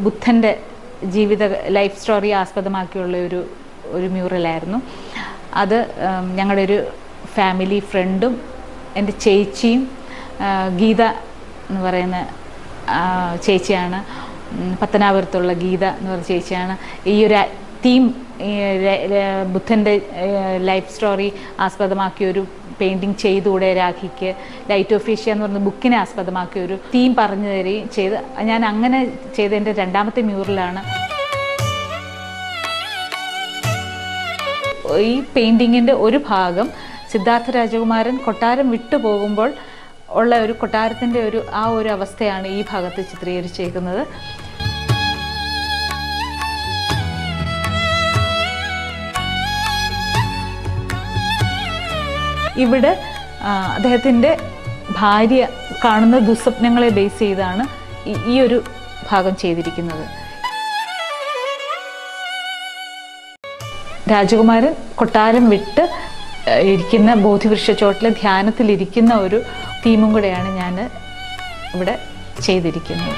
ബുദ്ധൻ്റെ ജീവിത life story ആസ്പദമാക്കിയുള്ള ഒരു മ്യൂറലായിരുന്നു. അത് ഞങ്ങളുടെ ഒരു ഫാമിലി ഫ്രണ്ടും എൻ്റെ ചേച്ചിയും ഗീത എന്ന് പറയുന്ന ചേച്ചിയാണ്, പത്തനാപുരത്തുള്ള ഗീത എന്ന് പറയുന്ന ചേച്ചിയാണ് ഈ ഒരു തീം, ബുദ്ധൻ്റെ ലൈഫ് സ്റ്റോറി ആസ്പദമാക്കിയൊരു പെയിൻറ്റിങ് ചെയ്തുകൂടെ രാഖിക്ക്, ലൈറ്റ് ഓഫ് ഏഷ്യ എന്ന് പറയുന്ന ബുക്കിനെ ആസ്പദമാക്കിയൊരു തീം പറഞ്ഞു തരികയും ചെയ്ത് ഞാൻ അങ്ങനെ ചെയ്ത എൻ്റെ രണ്ടാമത്തെ മ്യൂറലാണ്. ഈ പെയിൻറ്റിങ്ങിൻ്റെ ഒരു ഭാഗം സിദ്ധാർത്ഥ രാജകുമാരൻ കൊട്ടാരം വിട്ടു പോകുമ്പോൾ ഉള്ള ഒരു കൊട്ടാരത്തിൻ്റെ ആ ഒരു അവസ്ഥയാണ് ഈ ഭാഗത്ത് ചിത്രീകരിച്ചേക്കുന്നത്. ഇവിടെ അദ്ദേഹത്തിൻ്റെ ഭാര്യ കാണുന്ന ദുസ്വപ്നങ്ങളെ ബേസ് ചെയ്താണ് ഈ ഒരു ഭാഗം ചെയ്തിരിക്കുന്നത്. രാജകുമാരൻ കൊട്ടാരം വിട്ട് ഇരിക്കുന്ന ബോധിവൃക്ഷച്ചോട്ടിലെ ധ്യാനത്തിലിരിക്കുന്ന ഒരു തീമും കൂടെയാണ് ഞാൻ ഇവിടെ ചെയ്തിരിക്കുന്നത്.